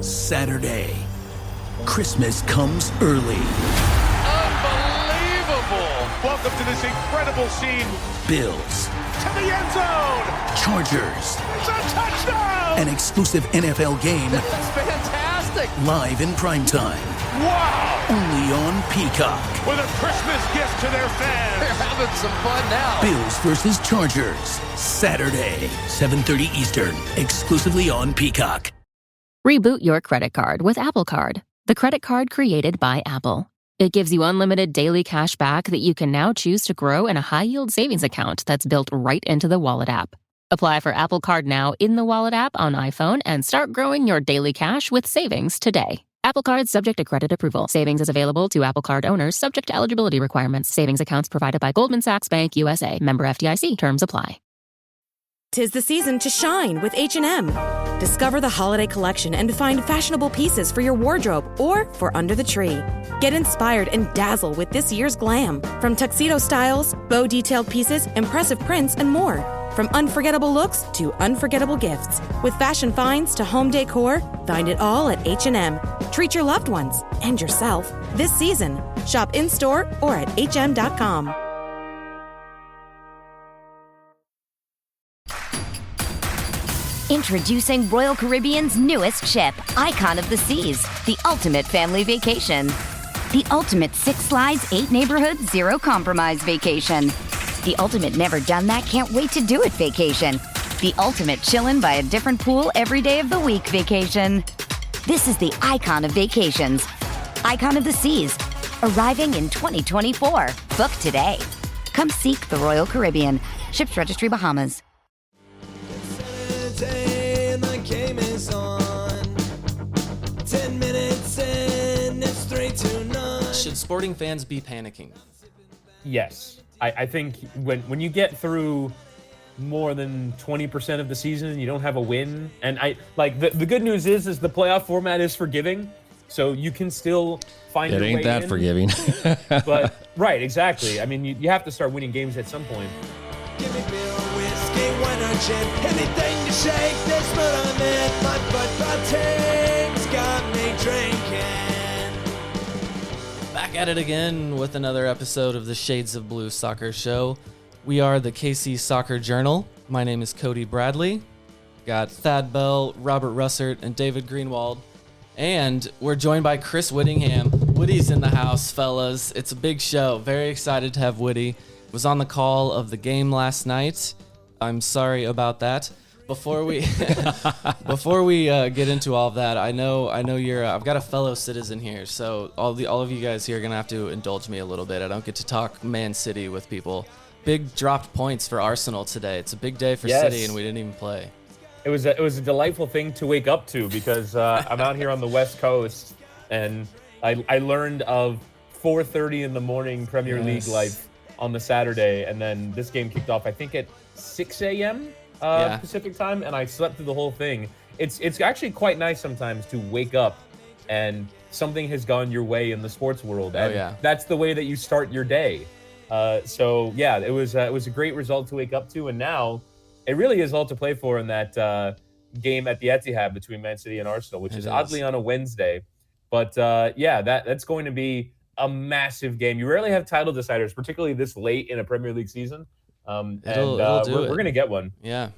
Saturday. Christmas comes early. Unbelievable! Welcome to this incredible scene. Bills. To the end zone! Chargers. It's a touchdown! An exclusive NFL game. That's fantastic! Live in primetime. Wow! Only on Peacock. With a Christmas gift to their fans. They're having some fun now. Bills versus Chargers. Saturday, 7:30 Eastern. Exclusively on Peacock. Reboot your credit card with Apple Card, the credit card created by Apple. It gives you unlimited daily cash back that you can now choose to grow in a high-yield savings account that's built right into the Wallet app. Apply for Apple Card now in the Wallet app on iPhone and start growing your daily cash with savings today. Apple Card subject to credit approval. Savings is available to Apple Card owners subject to eligibility requirements. Savings accounts provided by Goldman Sachs Bank USA. Member FDIC. Terms apply. 'Tis the season to shine with H&M. Discover the holiday collection and find fashionable pieces for your wardrobe or for under the tree. Get inspired and dazzle with this year's glam. From tuxedo styles, bow detailed pieces, impressive prints, and more. From unforgettable looks to unforgettable gifts. With fashion finds to home decor, find it all at H&M. Treat your loved ones and yourself this season. Shop in-store or at hm.com. Introducing Royal Caribbean's newest ship, Icon of the Seas, the ultimate family vacation. The ultimate 6 slides, 8 neighborhoods, 0 compromise vacation. The ultimate never done that, can't wait to do it vacation. The ultimate chillin' by a different pool every day of the week vacation. This is the Icon of Vacations. Icon of the Seas, arriving in 2024. Book today. Come seek the Royal Caribbean. Ships Registry, Bahamas. And the game is on. 10 minutes in, it's 3-9. Should sporting fans be panicking? Yes. I think when you get through more than 20% of the season and you don't have a win, and the good news is the playoff format is forgiving, so you can still find your way in. It ain't that forgiving. But right, exactly. I mean, you have to start winning games at some point. Give me beer or whiskey, wine or gin, anything to shake this mood I'm in. My football team's got me drinking. Back at it again with another episode of the Shades of Blue Soccer Show. We are the KC Soccer Journal. My name is Cody Bradley. Got Thad Bell, Robert Russert, and David Greenwald. And we're joined by Chris Wittyngham. Witty's in the house, fellas. It's a big show. Very excited to have Witty. Was on the call of the game last night. I'm sorry about that. Before we get into all of that, I know you're. I've got a fellow citizen here, so all of you guys here are gonna have to indulge me a little bit. I don't get to talk Man City with people. Big dropped points for Arsenal today. It's a big day for City, and we didn't even play. It was a delightful thing to wake up to because I'm out here on the West Coast, and I learned of 4:30 in the morning Premier League life on the Saturday, and then this game kicked off I think at 6 a.m. Pacific time, and I slept through the whole thing. It's actually quite nice sometimes to wake up and something has gone your way in the sports world, and that's the way that you start your day. So yeah, it was a great result to wake up to, and now it really is all to play for in that game at the Etihad between Man City and Arsenal, which is oddly on a Wednesday. But that's going to be a massive game. You rarely have title deciders, particularly this late in a Premier League season. We're going to get one. Yeah.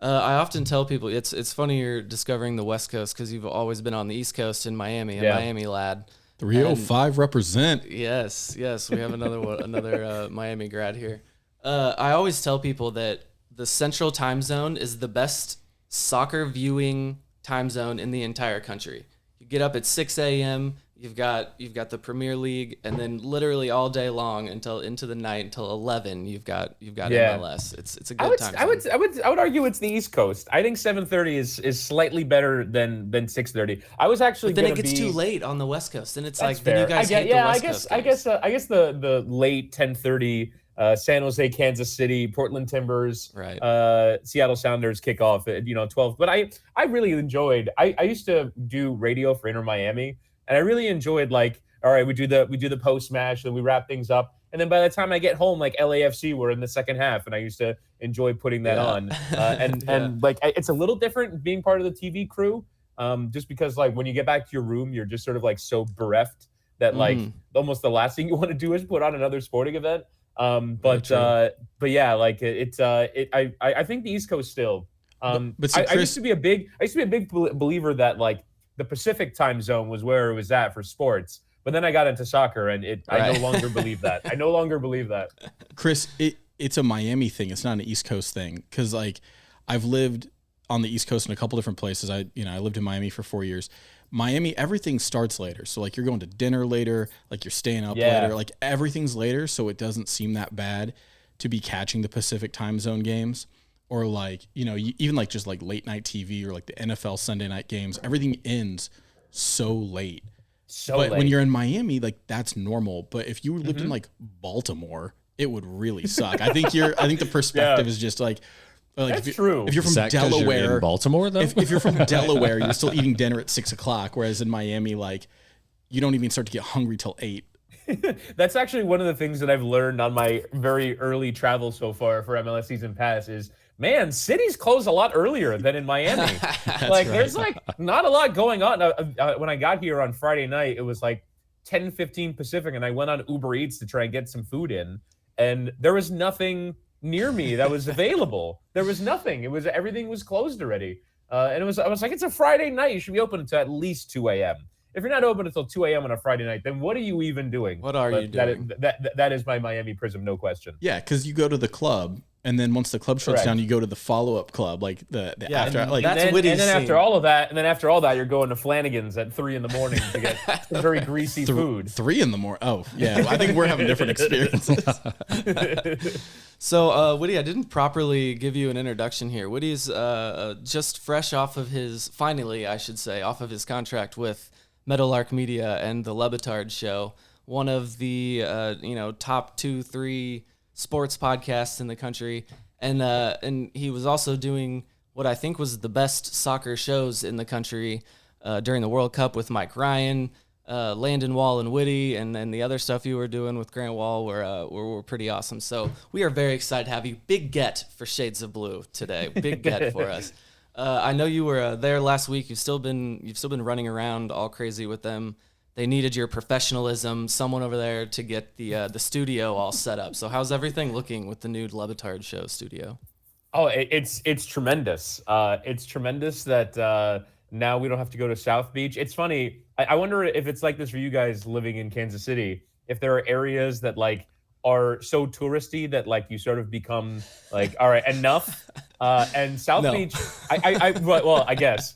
I often tell people it's funny you're discovering the West Coast because you've always been on the East Coast in Miami, a Miami lad. 305 represent. Yes, we have another Miami grad here. I always tell people that the Central Time Zone is the best soccer viewing time zone in the entire country. You get up at 6 a.m. You've got the Premier League, and then literally all day long until into the night until 11. You've got MLS. It's a good time. I would argue it's the East Coast. I think 7:30 is slightly better than 6:30. I was actually. But then it gets too late on the West Coast, and it's like fair. Then you guys hate the West Coast. I guess the late 10:30. San Jose, Kansas City, Portland Timbers, Seattle Sounders kickoff at 12. But I really enjoyed. I used to do radio for Inter Miami, and I really enjoyed all right, we do the post match and we wrap things up, and then by the time I get home, LAFC were in the second half, and I used to enjoy putting that on. And it's a little different being part of the TV crew. just because like when you get back to your room, you're just sort of like so bereft that like almost the last thing you want to do is put on another sporting event. But yeah, like I think the East Coast still. But see, Chris, I used to be a big believer that like the Pacific time zone was where it was at for sports. But then I got into soccer, and I no longer believe that. I no longer believe that. Chris, it's a Miami thing. It's not an East Coast thing. Because like I've lived on the East Coast in a couple different places. I lived in Miami for 4 years. Miami, everything starts later. So like you're going to dinner later, like you're staying up later, like everything's later. So it doesn't seem that bad to be catching the Pacific time zone games, or like, even like just like late night TV or like the NFL Sunday night games, everything ends so late. But when you're in Miami, like that's normal. But if you lived in like Baltimore, it would really suck. I think the perspective is just like that's true. If you're from Delaware, you're in Baltimore though, if you're from Delaware, you're still eating dinner at 6 o'clock. Whereas in Miami, like you don't even start to get hungry till 8. That's actually one of the things that I've learned on my very early travel so far for MLS Season Pass is, man, cities close a lot earlier than in Miami. Like there's like not a lot going on. When I got here on Friday night, it was like 10:15 Pacific, and I went on Uber Eats to try and get some food in, and there was nothing near me that was available. There was nothing. Everything was closed already. And I was like, it's a Friday night. You should be open until at least 2 a.m. If you're not open until 2 a.m. on a Friday night, then what are you even doing? What are you doing? That is my Miami prism, no question. Yeah, because you go to the club, and then once the club shuts down, you go to the follow-up club, like the after. Like that's Witty's and then after all of that, you're going to Flanagan's at 3 a.m. to get some very greasy food. 3 a.m. Oh, yeah. I think we're having different experiences. So, Witty, I didn't properly give you an introduction here. Witty's just fresh off of his contract with Meadowlark Media and the Batard show, one of the top 2-3 sports podcasts in the country, and he was also doing what I think was the best soccer shows in the country during the World Cup with Mike Ryan, Landon Wall and Witty, and the other stuff you were doing with Grant Wall were pretty awesome. So we are very excited to have you. Big get for Shades of Blue today. Big get for us. I know you were there last week. You've still been running around all crazy with them. They needed your professionalism, someone over there to get the studio all set up. So how's everything looking with the new Batard show studio? Oh, it's tremendous. It's tremendous that now we don't have to go to South Beach. It's funny. I wonder if it's like this for you guys living in Kansas City. If there are areas that like are so touristy that like you sort of become like, all right, enough. And South Beach, I guess.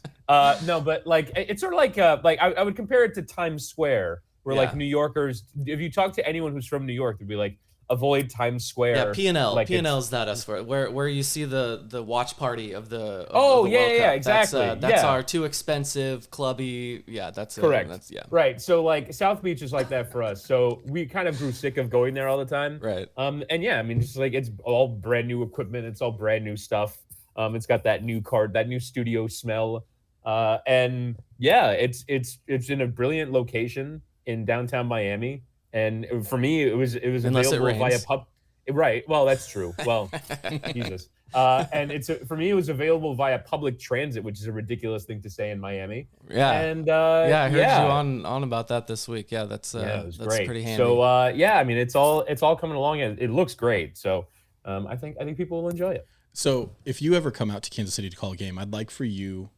No, but like it's sort of like I would compare it to Times Square, where like New Yorkers, if you talk to anyone who's from New York, they'd be like, avoid Times Square. Yeah, P&L. Like P&L's that us for where you see the watch party of the World Cup. Exactly. That's our too expensive clubby. Yeah, that's correct. Right. So like South Beach is like that for us. So we kind of grew sick of going there all the time. Right. And yeah, I mean, just like it's all brand new equipment. It's all brand new stuff. It's got that new studio smell. And yeah, it's in a brilliant location in downtown Miami. And for me, it was available via pub. Right. Well, that's true. Well, Jesus. And for me, it was available via public transit, which is a ridiculous thing to say in Miami. Yeah. And I heard you on about that this week. Yeah, it was great. Pretty handy. So I mean, it's all coming along, and it looks great. So I think people will enjoy it. So if you ever come out to Kansas City to call a game, I'd like for you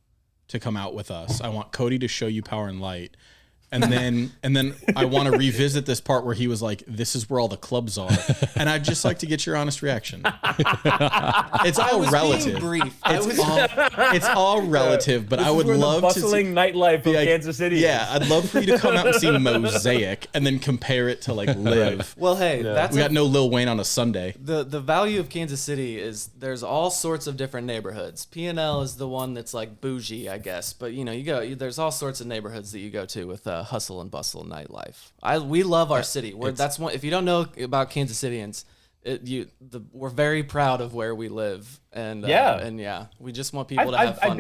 to come out with us. I want Cody to show you Power and Light. And then I want to revisit this part where he was like, "This is where all the clubs are," and I'd just like to get your honest reaction. It's all relative. Brief. It's all relative, but I would love the to see bustling nightlife of Kansas City. Yeah, I'd love for you to come out and see Mosaic, and then compare it to like Live. Well, hey, we got no Lil Wayne on a Sunday. The value of Kansas City is there's all sorts of different neighborhoods. P&L is the one that's like bougie, I guess, but there's all sorts of neighborhoods that you go to with hustle and bustle nightlife. We love our city. That's one. If you don't know about Kansas Cityans, we're very proud of where we live, and we just want people to have fun. I've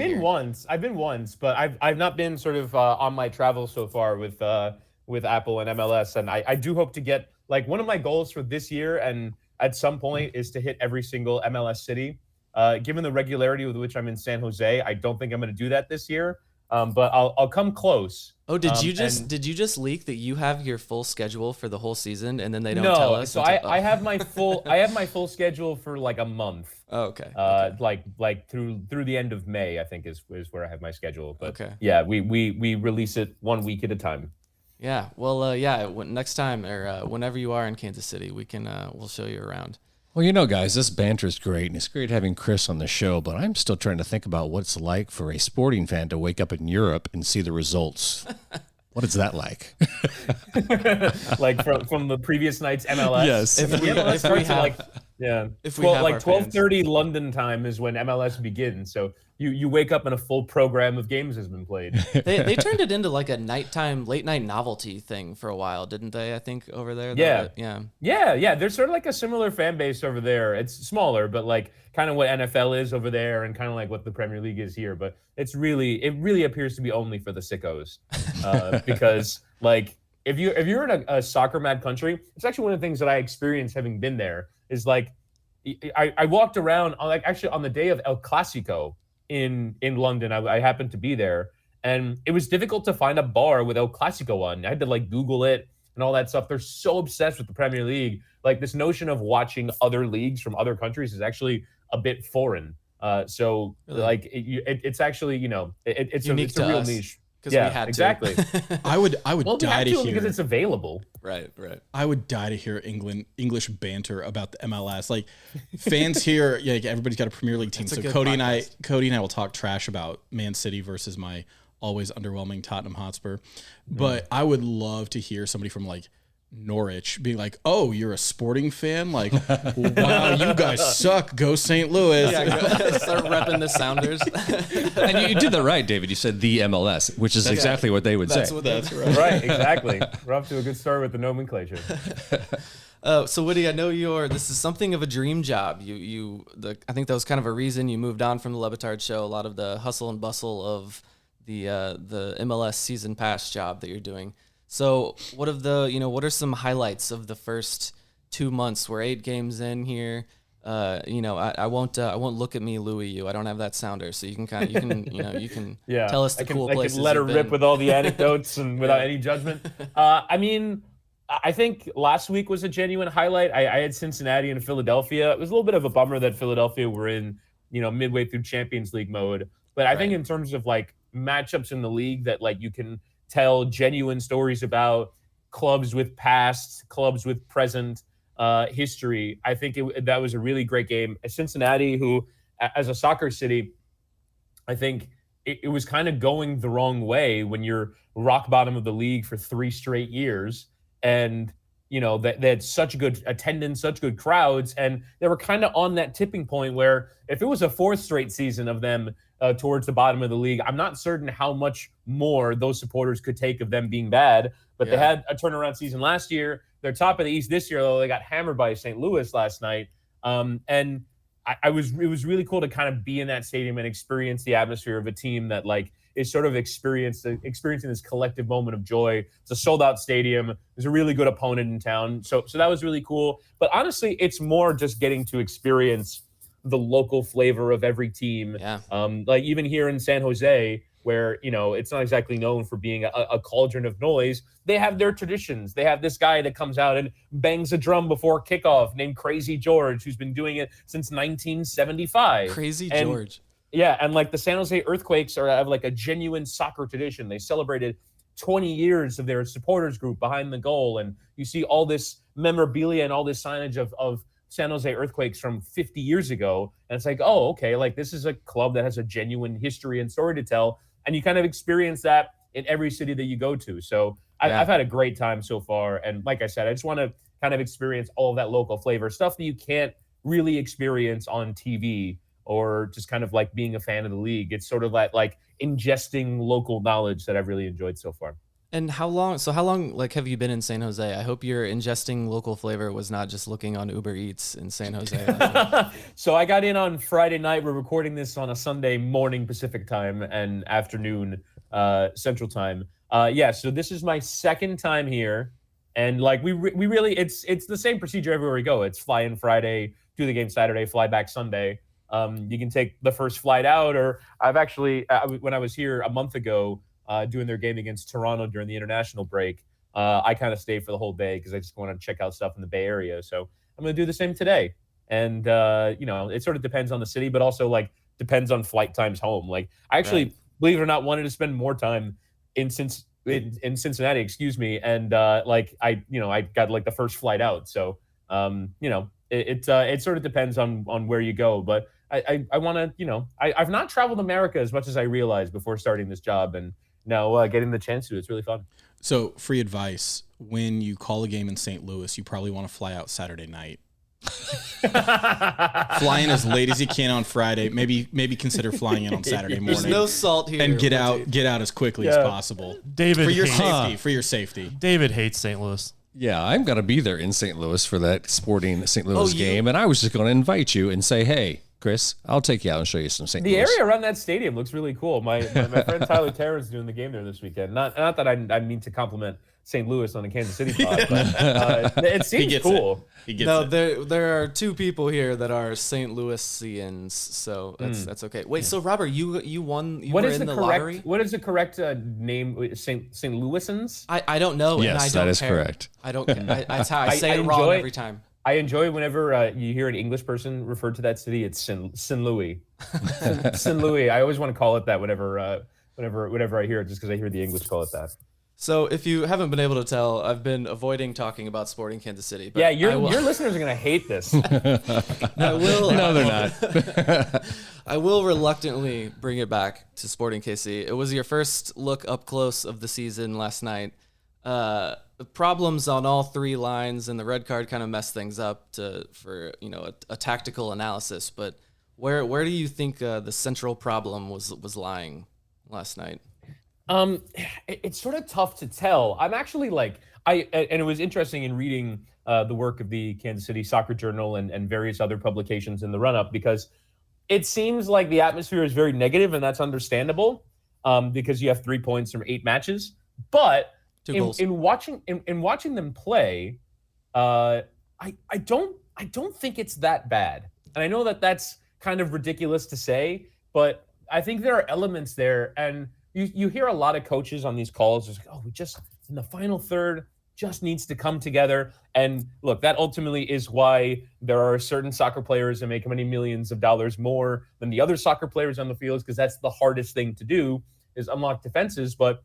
been once, but I've not been sort of on my travels so far with Apple and MLS, and I do hope to get like one of my goals for this year, and at some point is to hit every single MLS city. Given the regularity with which I'm in San Jose, I don't think I'm going to do that this year. but I'll come close. Oh, did you just leak that you have your full schedule for the whole season, and then they don't no, tell us? So I have my full schedule for like a month. Oh, okay. Like through the end of May, I think is where I have my schedule. But okay. Yeah, we release it 1 week at a time. Yeah. Well, next time or whenever you are in Kansas City, we'll show you around. Well, guys, this banter is great, and it's great having Chris on the show, but I'm still trying to think about what it's like for a sporting fan to wake up in Europe and see the results. What is that like? Like from the previous night's MLS? Yes. If we have 12:30 London time is when MLS begins. So you wake up and a full program of games has been played. They turned it into like a nighttime, late night novelty thing for a while, didn't they? I think over there. Yeah. There's sort of like a similar fan base over there. It's smaller, but like kind of what NFL is over there, and kind of like what the Premier League is here. But it really appears to be only for the sickos, because like if you're in a soccer mad country, it's actually one of the things that I experienced having been there. Is like I walked around on the day of El Clasico in London. I happened to be there, and it was difficult to find a bar with El Clasico on. I had to like Google it and all that stuff. They're so obsessed with the Premier League. Like this notion of watching other leagues from other countries is actually a bit foreign. So really? Like it's actually it's a real niche. We had exactly. I would die to hear because it's available. Right. I would die to hear English banter about the MLS. Like fans here, like everybody's got a Premier League team. So Cody and I will talk trash about Man City versus my always underwhelming Tottenham Hotspur. But I would love to hear somebody from like Norwich being like, "Oh, you're a Sporting fan? Like, wow, you guys suck. Go St. Louis." Yeah, start repping the Sounders. And you did that right, David. You said the MLS, which is exactly what they would say. That's right. Right, exactly. We're off to a good start with the nomenclature. So Witty, I know this is something of a dream job. I think that was kind of a reason you moved on from the Le Batard show. A lot of the hustle and bustle of the MLS season pass job that you're doing. So what are some highlights of the first 2 months? We're 8 games in here. I won't look at me, Louis. You. I don't have that sounder, so you can tell us the cool places. I can let her rip with all the anecdotes and without any judgment. I think last week was a genuine highlight. I had Cincinnati and Philadelphia. It was a little bit of a bummer that Philadelphia were in midway through Champions League mode. But I think in terms of like matchups in the league that like you can tell genuine stories about clubs with past, clubs with present history. I think that was a really great game. Cincinnati, who as a soccer city, I think it was kind of going the wrong way when you're rock bottom of the league for 3 straight years. And, they had such good attendance, such good crowds. And they were kind of on that tipping point where if it was a 4th straight season of them towards the bottom of the league, I'm not certain how much more those supporters could take of them being bad. But they had a turnaround season last year. They're top of the East this year, though they got hammered by St. Louis last night. And it was really cool to kind of be in that stadium and experience the atmosphere of a team that like is sort of experiencing this collective moment of joy. It's a sold out stadium. There's a really good opponent in town. So that was really cool. But honestly, it's more just getting to experience the local flavor of every team. Yeah. Like even here in San Jose, where, it's not exactly known for being a cauldron of noise. They have their traditions. They have this guy that comes out and bangs a drum before kickoff named Crazy George, who's been doing it since 1975. Crazy George. Yeah, and like the San Jose Earthquakes have like a genuine soccer tradition. They celebrated 20 years of their supporters group behind the goal, and you see all this memorabilia and all this signage of San Jose Earthquakes from 50 years ago, and it's like, oh, okay, like this is a club that has a genuine history and story to tell, and you kind of experience that in every city that you go to. So I've had a great time so far, and like I said, I just want to kind of experience all of that local flavor, stuff that you can't really experience on TV or just kind of like being a fan of the league. It's sort of like ingesting local knowledge that I've really enjoyed so far. And how long like have you been in San Jose? I hope your ingesting local flavor was not just looking on Uber Eats in San Jose. So I got in on Friday night. We're recording this on a Sunday morning Pacific time and afternoon Central time. So this is my second time here. And like we really, it's the same procedure everywhere we go. It's fly in Friday, do the game Saturday, fly back Sunday. You can take the first flight out, or I've actually, when I was here a month ago doing their game against Toronto during the international break, I kind of stayed for the whole day because I just want to check out stuff in the Bay Area. So I'm going to do the same today. And, it sort of depends on the city, but also like depends on flight times home. Like I actually, believe it or not, wanted to spend more time in Cincinnati, excuse me. And I got like the first flight out. So, it sort of depends on where you go. But I want to, I've not traveled America as much as I realized before starting this job. And now getting the chance to, it's really fun. So free advice, when you call a game in St. Louis, you probably want to fly out Saturday night. Fly in as late as you can on Friday. Maybe consider flying in on Saturday morning. There's no salt here. And get out as quickly as possible. David For your safety. David hates St. Louis. Yeah, I'm going to be there in St. Louis for that Sporting St. Louis game, and I was just going to invite you and say, hey, Chris, I'll take you out and show you some St. Louis. The area around that stadium looks really cool. My friend Tyler Terran's doing the game there this weekend. Not that I mean to compliment St. Louis on the Kansas City pod, but it seems cool. He gets it. There are two people here that are St. Louisians, so that's okay. Wait, so Robert, you won? You were in the lottery? What is the correct name? St. Louisans? I don't know. Yes, and I don't that is care. correct. I don't. That's how I say it wrong every time. I enjoy whenever you hear an English person refer to that city. It's St. Louis. St. Louis. I always want to call it that whenever I hear it, just because I hear the English call it that. So if you haven't been able to tell, I've been avoiding talking about Sporting Kansas City. But yeah, your listeners are going to hate this. I will. No, they're not. I will reluctantly bring it back to Sporting KC. It was your first look up close of the season last night. Problems on all three lines, and the red card kind of messed things up for a tactical analysis. But where do you think the central problem was lying last night? It's sort of tough to tell. I'm actually and it was interesting in reading the work of the Kansas City Soccer Journal and various other publications in the run-up, because it seems like the atmosphere is very negative, and that's understandable because you have 3 points from 8 matches. But in watching them play, I don't think it's that bad. And I know that that's kind of ridiculous to say, but I think there are elements there. And you hear a lot of coaches on these calls just like, we just in the final third just needs to come together. And look, that ultimately is why there are certain soccer players that make many millions of dollars more than the other soccer players on the field, because that's the hardest thing to do, is unlock defenses. But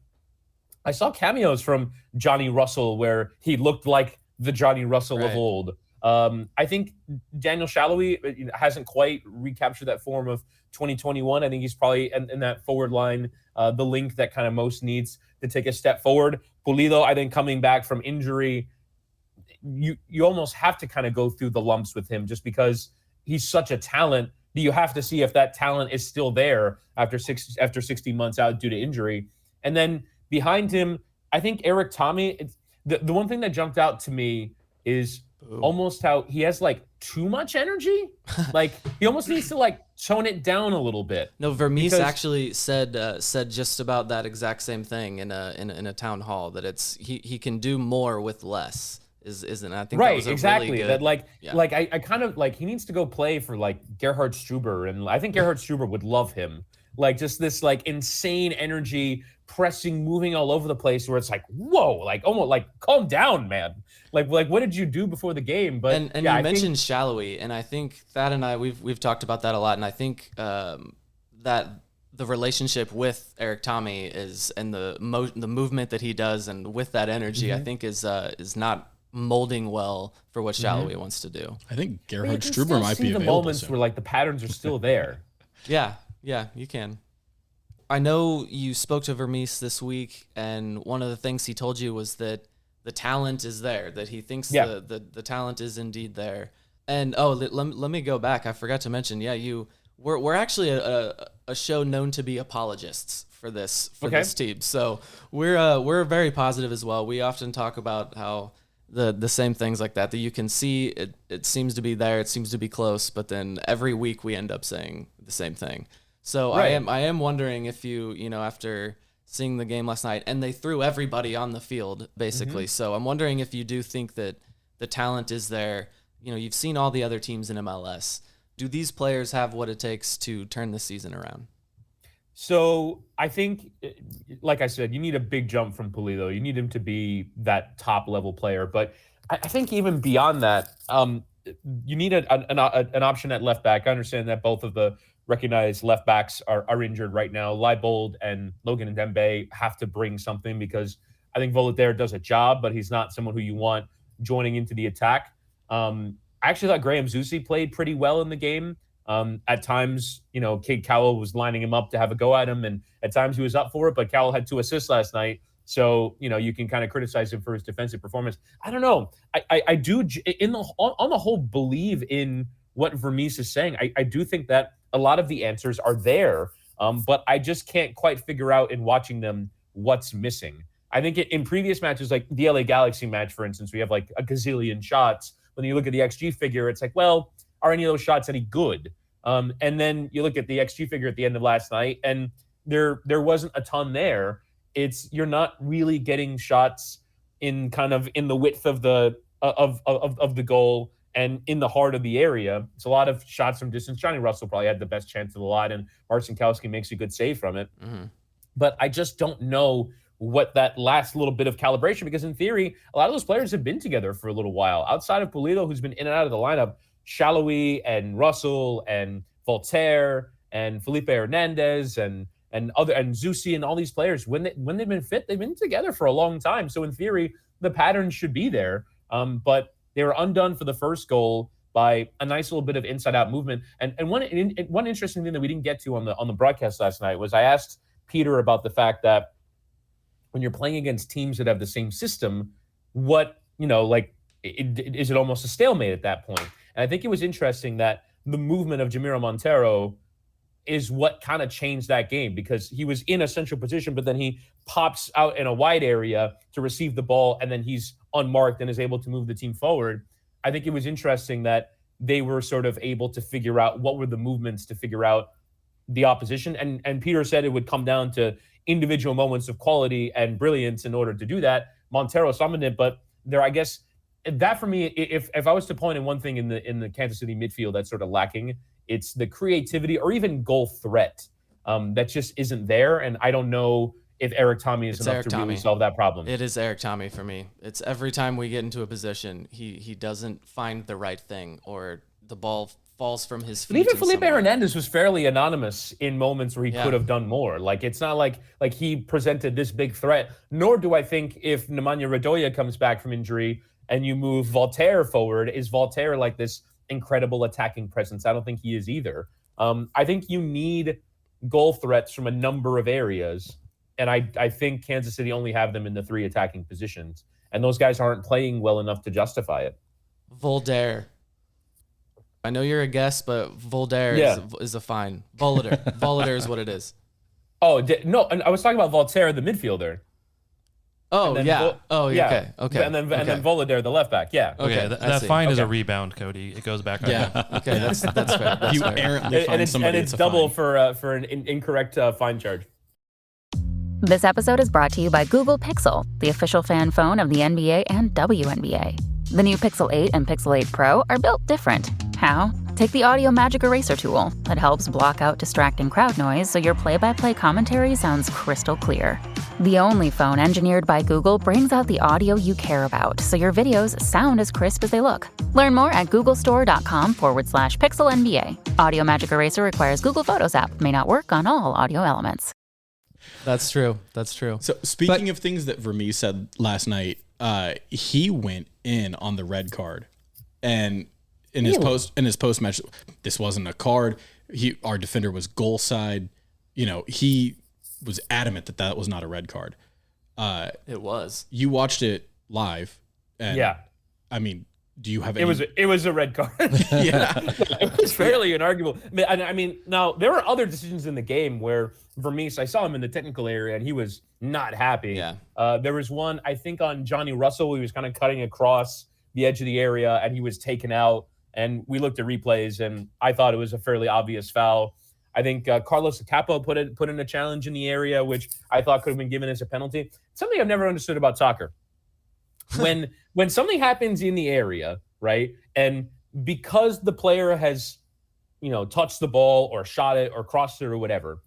I saw cameos from Johnny Russell where he looked like the Johnny Russell of old. I think Daniel Shalhoub hasn't quite recaptured that form of 2021. I think he's probably in that forward line, the link that kind of most needs to take a step forward. Pulido, I think, coming back from injury, you almost have to kind of go through the lumps with him just because he's such a talent. You have to see if that talent is still there after 60 months out due to injury. And then behind him, I think Eric Tommy, the one thing that jumped out to me is almost how he has too much energy. He almost needs to tone it down a little bit. No, Vermes actually said just about that exact same thing in a town hall, that he can do more with less. Isn't I think right, that was a exactly. Really good, that I kind of he needs to go play for Gerhard Struber, and I think Gerhard Struber would love him. Just this insane energy, pressing, moving all over the place, where it's whoa, almost calm down, man. What did you do before the game? But and you mentioned Shalhoub, and I think Thad and I we've talked about that a lot, and I think that the relationship with Eric Tommy is, and the movement that he does, and with that energy, I think is not molding well for what Shalhoub wants to do. I think Gerhard Struber might be the available moments soon. where the patterns are still there. Yeah, you can. I know you spoke to Vermes this week, and one of the things he told you was that the talent is there, that he thinks the talent is indeed there. And let me go back. I forgot to mention, we're actually a show known to be apologists for this team. So we're very positive as well. We often talk about how the same things like that you can see it seems to be there, it seems to be close, but then every week we end up saying the same thing. So right. I am wondering if you after seeing the game last night, and they threw everybody on the field basically. So I'm wondering if you do think that the talent is there. You've seen all the other teams in MLS. Do these players have what it takes to turn the season around? So I think, like I said, you need a big jump from Pulido. You need him to be that top level player. But I think even beyond that, you need an option at left back. I understand that both of the recognized left backs are injured right now. Leibold and Logan and Dembe have to bring something, because I think Volader does a job, but he's not someone who you want joining into the attack. I actually thought Graham Zusi played pretty well in the game. At times, Cade Cowell was lining him up to have a go at him, and at times he was up for it, but Cowell had 2 assists last night. So, you can kind of criticize him for his defensive performance. I don't know. I do, on the whole, believe in what Vermes is saying. I do think that a lot of the answers are there, but I just can't quite figure out in watching them what's missing. I think in previous matches, like the LA Galaxy match, for instance, we have like a gazillion shots. When you look at the XG figure, it's like, well, are any of those shots any good? And then you look at the XG figure at the end of last night, and there wasn't a ton there. You're not really getting shots in the width of the goal and in the heart of the area. It's a lot of shots from distance. Johnny Russell probably had the best chance of the lot, and Marcinkowski makes a good save from it. Mm-hmm. But I just don't know what that last little bit of calibration, because in theory, a lot of those players have been together for a little while. Outside of Pulido, who's been in and out of the lineup, Shallowy and Russell and Voltaire and Felipe Hernandez and Zusi and all these players, when they've been fit, they've been together for a long time. So in theory, the pattern should be there. But they were undone for the first goal by a nice little bit of inside-out movement. And one interesting thing that we didn't get to on the broadcast last night was I asked Peter about the fact that when you're playing against teams that have the same system, is it almost a stalemate at that point? And I think it was interesting that the movement of Jamiro Montero is what kind of changed that game, because he was in a central position, but then he pops out in a wide area to receive the ball, and then he's unmarked and is able to move the team forward. I think it was interesting that they were sort of able to figure out what were the movements to figure out the opposition. And Peter said it would come down to individual moments of quality and brilliance in order to do that. Montero summoned it, but I guess that for me, if I was to point in one thing in the Kansas City midfield that's sort of lacking, it's the creativity or even goal threat that just isn't there. And I don't know if Eric Tommy is enough to really solve that problem. It is Eric Tommy for me. It's every time we get into a position, he doesn't find the right thing, or the ball falls from his feet. But even Felipe Hernandez was fairly anonymous in moments where he could have done more. Like, it's not like he presented this big threat, nor do I think if Nemanja Radoja comes back from injury and you move Voltaire forward, is Voltaire like this incredible attacking presence? I don't think he is either. I think you need goal threats from a number of areas, and I think Kansas City only have them in the 3 attacking positions, and those guys aren't playing well enough to justify it. Voltaire. I know you're a guest, but Voltaire is a fine. Voltaire is what it is. Oh, no, I was talking about Voltaire, the midfielder. Oh, yeah. Okay. And then Voltaire, the left back. Yeah. Okay, that fine is a rebound, Cody. It goes back on him. Okay, that's fair. That's you fair. errantly find somebody. And it's double for an incorrect fine charge. This episode is brought to you by Google Pixel, the official fan phone of the NBA and WNBA. The new Pixel 8 and Pixel 8 Pro are built different. How? Take the Audio Magic Eraser tool that helps block out distracting crowd noise so your play-by-play commentary sounds crystal clear. The only phone engineered by Google brings out the audio you care about so your videos sound as crisp as they look. Learn more at googlestore.com/pixelnba. Audio Magic Eraser requires Google Photos app. May not work on all audio elements. That's true. So speaking of things that Vermes said last night, he went in on the red card, and in his post match, this wasn't a card. Our defender was goal side. He was adamant that was not a red card. It was. You watched it live, and yeah. I mean, do you have? It was a red card. Yeah, it was fairly inarguable. I mean, now there were other decisions in the game where Vermes, I saw him in the technical area, and he was not happy. Yeah. There was one, I think, on Johnny Russell. He was kind of cutting across the edge of the area, and he was taken out. And we looked at replays, and I thought it was a fairly obvious foul. I think Carlos Capo put in a challenge in the area, which I thought could have been given as a penalty. Something I've never understood about soccer. When something happens in the area, right, and because the player has touched the ball or shot it or crossed it or whatever.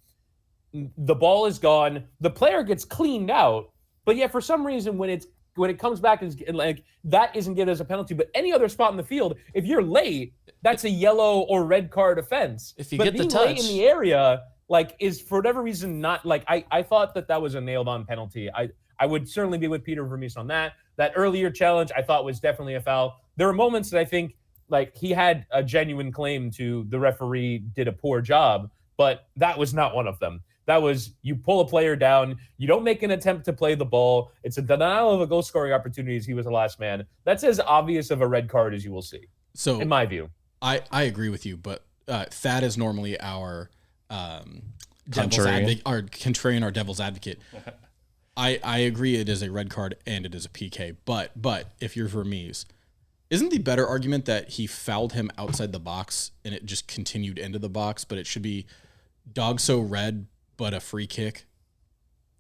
The ball is gone. The player gets cleaned out, but yet for some reason when it comes back, like that isn't given as a penalty. But any other spot in the field, if you're late, that's a yellow or red card offense. If you but get the being touch late in the area, like, is for whatever reason not like I thought that was a nailed-on penalty. I would certainly be with Peter Vermes on that. That earlier challenge I thought was definitely a foul. There were moments that I think like he had a genuine claim to the referee did a poor job, but that was not one of them. That was, you pull a player down, you don't make an attempt to play the ball. It's a denial of a goal scoring opportunity as he was the last man. That's as obvious of a red card as you will see. So in my view. I agree with you, but Thad is normally our devil's advocate, our contrarian, our devil's advocate. I agree it is a red card and it is a PK, but if you're Vermes, isn't the better argument that he fouled him outside the box and it just continued into the box, but it should be dog so red, but a free kick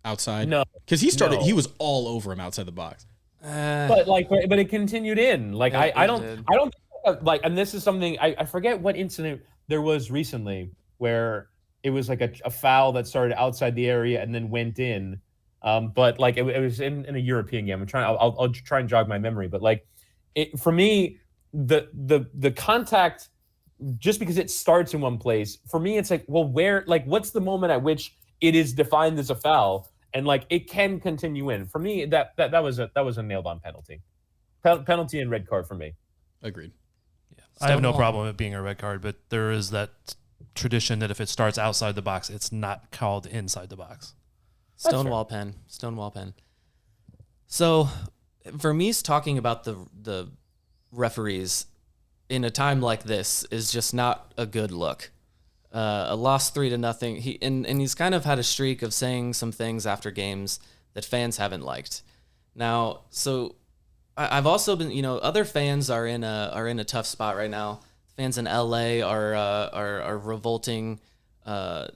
outside? No. Because he was all over him outside the box. But it continued in. Like, I don't like, and this is something, I forget what incident there was recently where it was like a foul that started outside the area and then went in. But like it was in a European game. I'll try and jog my memory, but like for me, the contact, just because it starts in one place, for me it's like, well, what's the moment at which it is defined as a foul and like it can continue in? For me, that was a nailed on penalty. Penalty and red card for me. Agreed. Yeah. I have no problem with it being a red card, but there is that tradition that if it starts outside the box, it's not called inside the box. Stonewall pen. So Vermes talking about the referees in a time like this is just not a good look. A loss 3-0. He's kind of had a streak of saying some things after games that fans haven't liked. Now, so I've also been, other fans are in a tough spot right now. Fans in LA are revolting.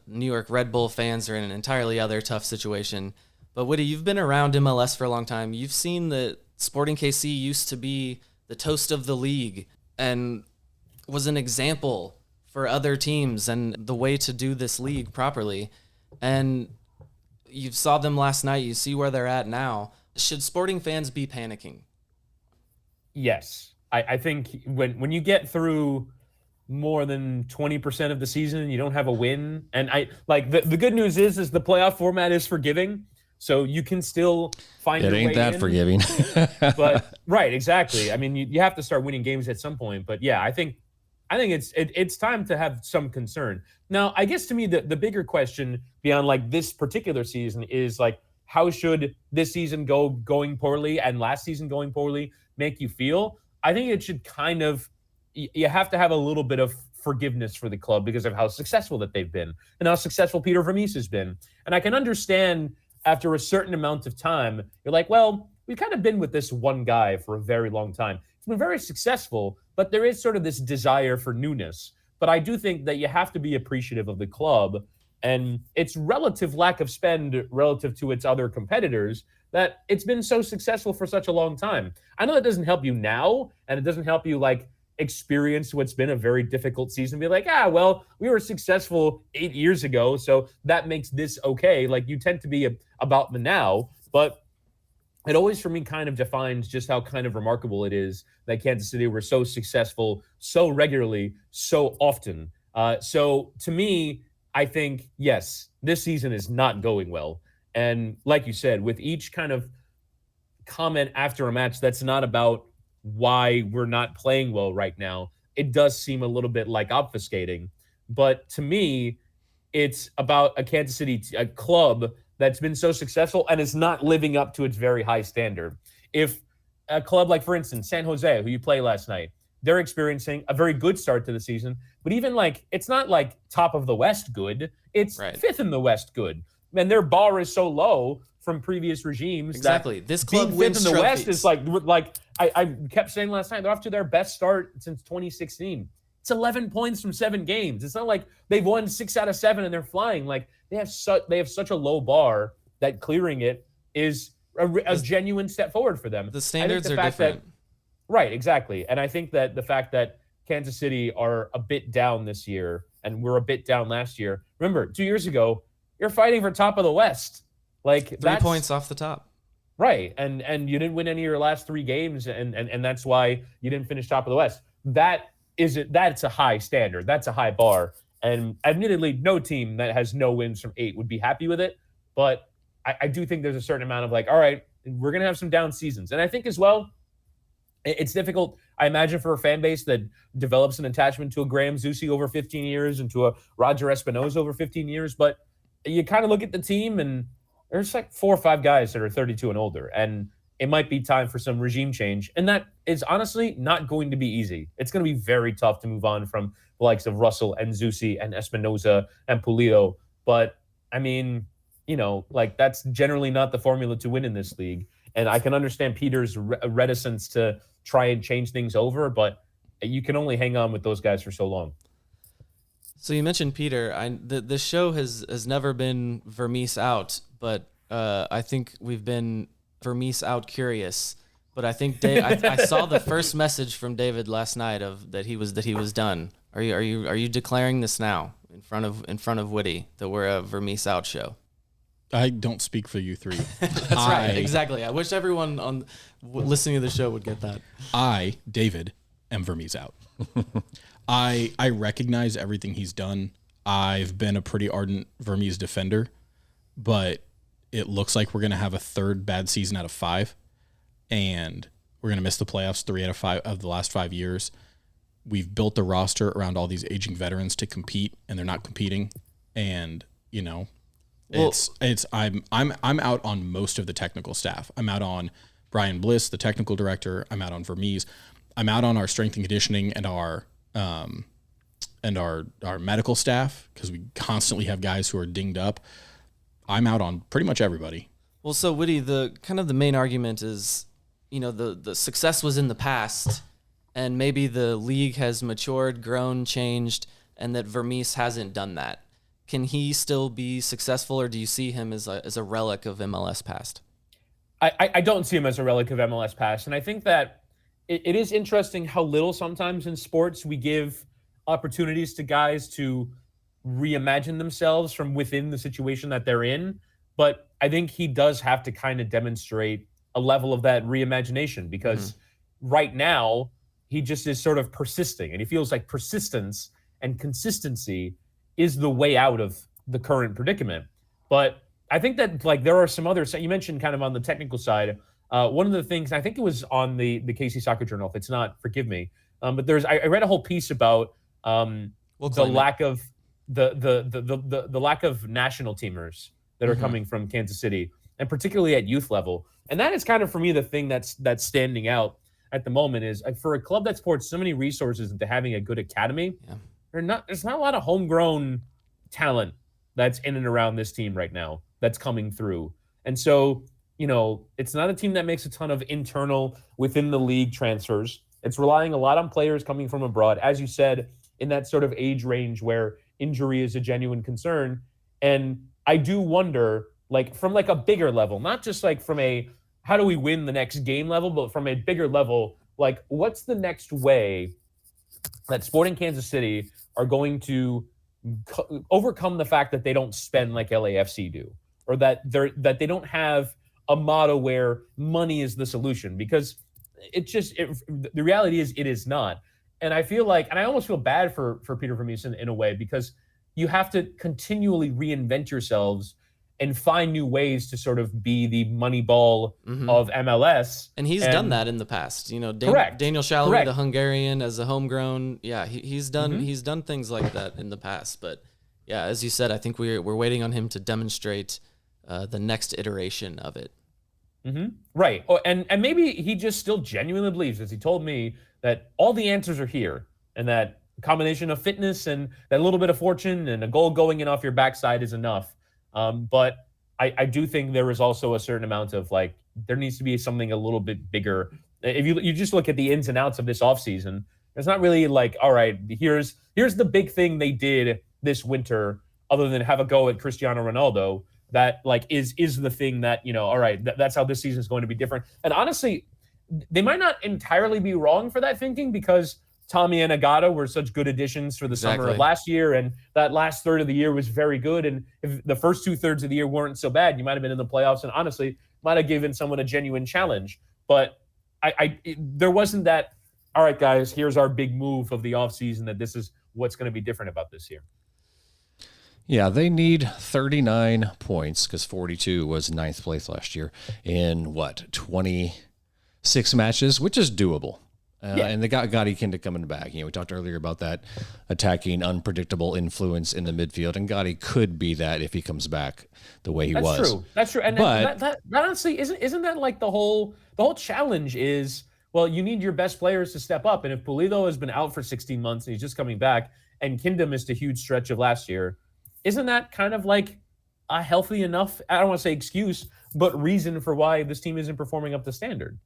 New York Red Bull fans are in an entirely other tough situation. But Witty, you've been around MLS for a long time. You've seen that Sporting KC used to be the toast of the league and was an example for other teams and the way to do this league properly. And you saw them last night. You see where they're at now. Should Sporting fans be panicking? Yes. I think when you get through more than 20% of the season, you don't have a win. And the good news is the playoff format is forgiving. So you can still find your way in. It ain't that forgiving. But right, exactly. I mean, you have to start winning games at some point. But yeah, I think it's time to have some concern. Now, I guess to me, the bigger question beyond like this particular season is like, how should this season going poorly and last season going poorly make you feel? I think it should kind of, you have to have a little bit of forgiveness for the club because of how successful that they've been and how successful Peter Vermes has been. And I can understand after a certain amount of time, you're like, well, we've kind of been with this one guy for a very long time. He's been very successful, but there is sort of this desire for newness. But I do think that you have to be appreciative of the club and its relative lack of spend relative to its other competitors, that it's been so successful for such a long time. I know that doesn't help you now, and it doesn't help you like experience what's been a very difficult season. Be like, well, we were successful 8 years ago, so that makes this okay. Like, you tend to be about the now, but it always for me kind of defines just how kind of remarkable it is that Kansas City were so successful so regularly, so often. So to me, I think, yes, this season is not going well. And like you said, with each kind of comment after a match that's not about why we're not playing well right now, it does seem a little bit like obfuscating. But to me, it's about a Kansas City a club that's been so successful and is not living up to its very high standard. If a club like, for instance, San Jose, who you played last night, they're experiencing a very good start to the season, but even like, it's not like top of the West good, it's fifth in the West good. And their bar is so low from previous regimes. Exactly. This club wins fifth in the West is like I kept saying last night, they're off to their best start since 2016. It's 11 points from 7 games. It's not like they've won 6 out of 7 and they're flying. Like they have such a low bar that clearing it is a genuine step forward for them. The standards are different. Right, exactly. And I think that the fact that Kansas City are a bit down this year and we're a bit down last year. Remember, 2 years ago, you're fighting for top of the West. Like 3 points off the top. Right. And you didn't win any of your last 3 games, and that's why you didn't finish top of the West. That's a high standard. That's a high bar. And admittedly, no team that has no wins from 8 would be happy with it. But I do think there's a certain amount of like, all right, we're going to have some down seasons. And I think as well, it's difficult, I imagine, for a fan base that develops an attachment to a Graham Zusi over 15 years and to a Roger Espinoza over 15 years. But you kind of look at the team and there's like 4 or 5 guys that are 32 and older. And it might be time for some regime change. And that is honestly not going to be easy. It's going to be very tough to move on from the likes of Russell and Zusi and Espinoza and Pulido. But I mean, like that's generally not the formula to win in this league. And I can understand Peter's reticence to try and change things over, but you can only hang on with those guys for so long. So you mentioned Peter. The show has never been Vermes out, but I think we've been Vermes out curious. But I think I saw the first message from David last night of that he was done. Are you declaring this now in front of Witty that we're a Vermes out show? I don't speak for you three. That's right, exactly. I wish everyone listening to the show would get that. I, David, am Vermes out. I recognize everything he's done. I've been a pretty ardent Vermes defender, but it looks like we're going to have a third bad season out of 5, and we're going to miss the playoffs 3 out of 5 of the last 5 years. We've built the roster around all these aging veterans to compete, and they're not competing. And I'm out on most of the technical staff. I'm out on Brian Bliss, the technical director. I'm out on Vermes. I'm out on our strength and conditioning and our medical staff because we constantly have guys who are dinged up. I'm out on pretty much everybody. Well, so Witty, the main argument is, the success was in the past, and maybe the league has matured, grown, changed, and that Vermes hasn't done that. Can he still be successful, or do you see him as a relic of MLS past? I don't see him as a relic of MLS past, and I think that it is interesting how little sometimes in sports we give opportunities to guys to reimagine themselves from within the situation that they're in. But I think he does have to kind of demonstrate a level of that reimagination because right now he just is sort of persisting, and he feels like persistence and consistency is the way out of the current predicament. But I think that like there are some others. You mentioned kind of on the technical side. One of the things, I think it was on the KC Soccer Journal, if it's not, forgive me. But I read a whole piece about the lack of the lack of national teamers that are coming from Kansas City, and particularly at youth level. And that is kind of for me the thing that's standing out at the moment is for a club that pours so many resources into having a good academy. Yeah. There's not a lot of homegrown talent that's in and around this team right now that's coming through. And so, it's not a team that makes a ton of internal within the league transfers. It's relying a lot on players coming from abroad, as you said, in that sort of age range where injury is a genuine concern. And I do wonder, like from like a bigger level, not just like from a how do we win the next game level, but from a bigger level, like what's the next way that Sporting Kansas City are going to overcome the fact that they don't spend like LAFC do, or that they don't have a motto where money is the solution, because the reality is it is not. And I feel like, and I almost feel bad for Peter Vermes in a way, because you have to continually reinvent yourselves and find new ways to sort of be the money ball of MLS. And he's done that in the past. Correct. Daniel Shalhoub, the Hungarian, as a homegrown. Yeah, he's done things like that in the past. But yeah, as you said, I think we're waiting on him to demonstrate the next iteration of it. Right. Oh, and maybe he just still genuinely believes, as he told me, that all the answers are here, and that combination of fitness and that little bit of fortune and a goal going in off your backside is enough. But I do think there is also a certain amount of like, there needs to be something a little bit bigger. If you just look at the ins and outs of this offseason, it's not really like, all right, here's the big thing they did this winter, other than have a go at Cristiano Ronaldo. That like is the thing that, all right, that's how this season is going to be different. And honestly, they might not entirely be wrong for that thinking, because Tommy and Agata were such good additions for the summer of last year, and that last third of the year was very good. And if the first 2/3 of the year weren't so bad, you might have been in the playoffs and honestly might have given someone a genuine challenge. But there wasn't that, all right, guys, here's our big move of the offseason, that this is what's going to be different about this year. Yeah, they need 39 points because 42 was ninth place last year in 26 matches, which is doable. And they got Gotti Kinda coming back. We talked earlier about that attacking, unpredictable influence in the midfield, and Gotti could be that if he comes back the way he was. True. That's true. And that honestly isn't that like the whole challenge is, well, you need your best players to step up. And if Pulido has been out for 16 months and he's just coming back, and Kinda missed a huge stretch of last year, isn't that kind of like a healthy enough, I don't want to say excuse, but reason for why this team isn't performing up to standard?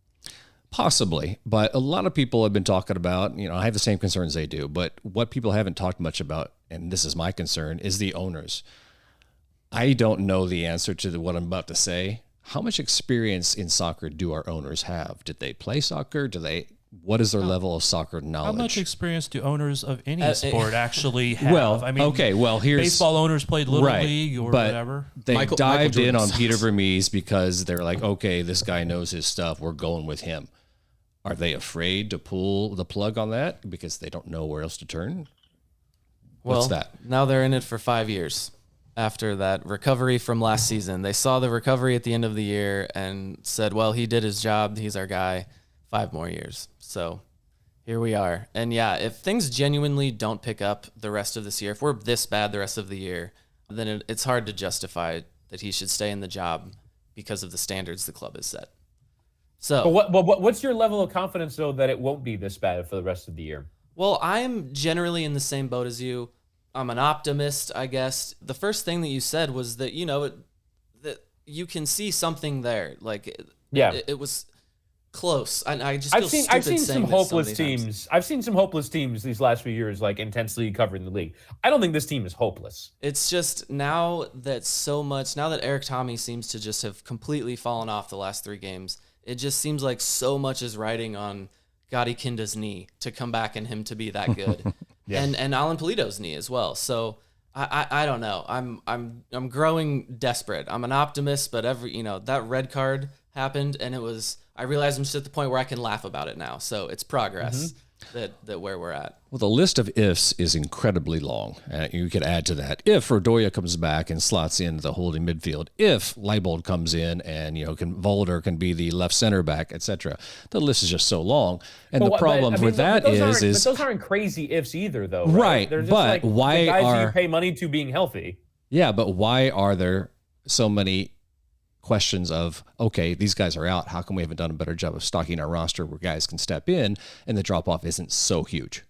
Possibly, but a lot of people have been talking about, I have the same concerns they do, but what people haven't talked much about, and this is my concern, is the owners. I don't know the answer to what I'm about to say. How much experience in soccer do our owners have? Did they play soccer? What is their level of soccer knowledge? How much experience do owners of any sport actually have? Well, here's baseball owners played Little League or whatever. They dived in on Peter Vermes because they're like, okay, this guy knows his stuff. We're going with him. Are they afraid to pull the plug on that because they don't know where else to turn? What's that? Now they're in it for 5 years after that recovery from last season. They saw the recovery at the end of the year and said, well, he did his job. He's our guy. 5 more years. So here we are. And yeah, if things genuinely don't pick up the rest of this year, if we're this bad the rest of the year, then it's hard to justify that he should stay in the job because of the standards the club has set. So, but what's your level of confidence, though, that it won't be this bad for the rest of the year? Well, I'm generally in the same boat as you. I'm an optimist, I guess. The first thing that you said was that, that you can see something there. Like, it was close. And I've seen some hopeless teams. I've seen some hopeless teams these last few years, like intensely covering the league. I don't think this team is hopeless. It's just now that Eric Tommy seems to just have completely fallen off the last 3 games, it just seems like so much is riding on Gotti Kinda's knee to come back and him to be that good. And Alan Pulido's knee as well. So I don't know. I'm growing desperate. I'm an optimist, but that red card happened and I realized I'm just at the point where I can laugh about it now. So it's progress that where we're at. Well, the list of ifs is incredibly long. You could add to that. If Rodoya comes back and slots in the holding midfield, if Leibold comes in and Volder can be the left center back, etc. The list is just so long. And the problem with that is those aren't crazy ifs either, though. Right. They're just but why the guys are you pay money to being healthy? Yeah, but why are there so many questions of, okay, these guys are out. How come we haven't done a better job of stocking our roster where guys can step in and the drop off isn't so huge?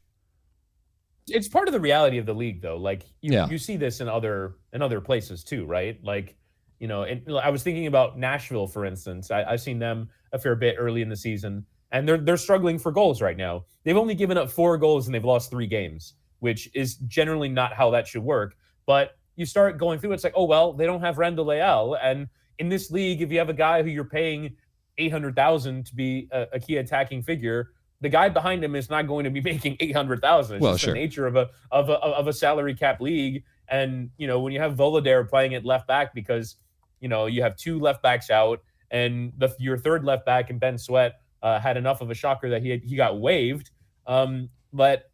It's part of the reality of the league, though. Like you see this in other places too, right? Like, I was thinking about Nashville, for instance. I've seen them a fair bit early in the season, and they're struggling for goals right now. They've only given up 4 goals and they've lost 3 games, which is generally not how that should work. But you start going through, it's like, oh well, they don't have Randall Leal, and in this league, if you have a guy who you're paying $800,000 to be a key attacking figure, the guy behind him is not going to be making $800,000. It's just the nature of a salary cap league. And when you have Volodare playing at left back because you have 2 left backs out, and your third left back and Ben Sweat had enough of a shocker that he got waived. But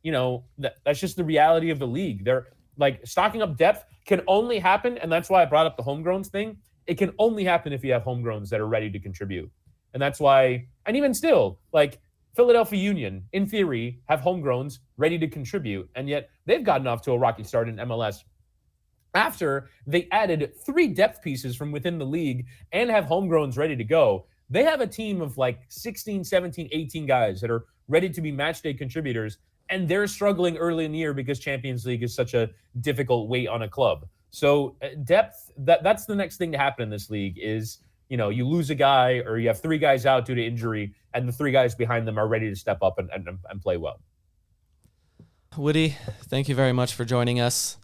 that's just the reality of the league. They're like stocking up depth can only happen, and that's why I brought up the homegrowns thing. It can only happen if you have homegrowns that are ready to contribute. And that's why, and even still, like Philadelphia Union, in theory, have homegrowns ready to contribute. And yet they've gotten off to a rocky start in MLS after they added 3 depth pieces from within the league and have homegrowns ready to go. They have a team of like 16, 17, 18 guys that are ready to be match day contributors. And they're struggling early in the year because Champions League is such a difficult weight on a club. So depth, that's the next thing to happen in this league is, you lose a guy or you have 3 guys out due to injury and the 3 guys behind them are ready to step up and play well. Witty, thank you very much for joining us.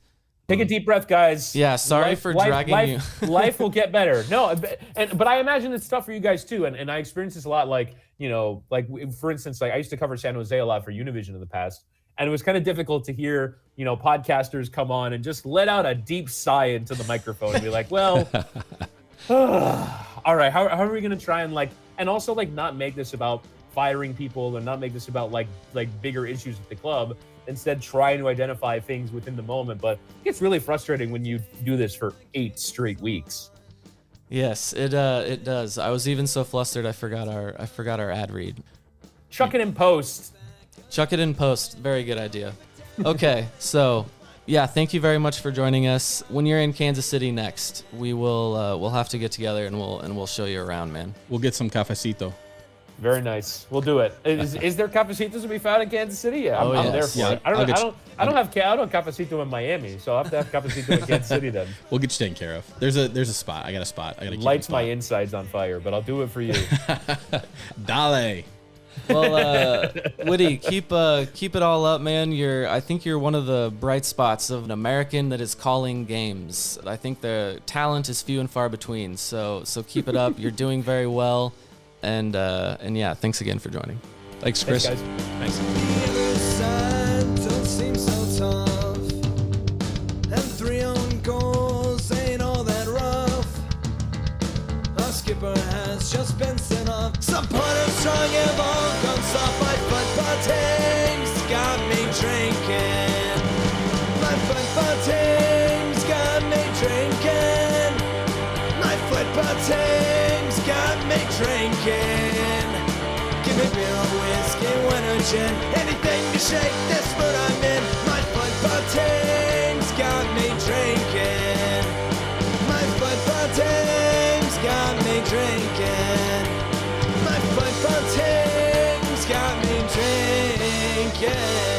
Take a deep breath, guys. Yeah, sorry for dragging you. Life will get better. No, but I imagine it's tough for you guys too. And I experience this a lot. Like, for instance, like I used to cover San Jose a lot for Univision in the past. And it was kind of difficult to hear, podcasters come on and just let out a deep sigh into the microphone and be like, well, all right, how are we going to try and also not make this about firing people or not make this about like bigger issues at the club, instead trying to identify things within the moment. But it gets really frustrating when you do this for 8 straight weeks. Yes, it does. I was even so flustered I forgot our ad read. Chuck it in post. Chuck it in post. Very good idea. Okay, so yeah, thank you very much for joining us. When you're in Kansas City next, we'll have to get together and we'll show you around, man. We'll get some cafecito. Very nice. We'll do it. Is there cafecitos to be found in Kansas City? Yeah, I'm there for it. I don't have cafecito in Miami, so I'll have to have cafecito in Kansas City then. We'll get you taken care of. There's a spot. I got a spot. I got to keep lights my insides on fire, but I'll do it for you. Dale. Well, Witty, keep it all up, man. I think you're one of the bright spots of an American that is calling games. I think the talent is few and far between. So keep it up. You're doing very well. And yeah, thanks again for joining. Thanks, Chris. Thanks, guys. Thanks. Either side don't seem so tough, and 3 own goals ain't all that rough. Our skipper has just been sent off. Supporters strong have all gone soft. My football team's got me drinking. My football team's got me drinking. My football team's got me drinking. Give me beer or whiskey, wine or gin, anything to shake this mood I'm in. My football team's got me drinking. My football team's got me drinking. My football team's got me drinking.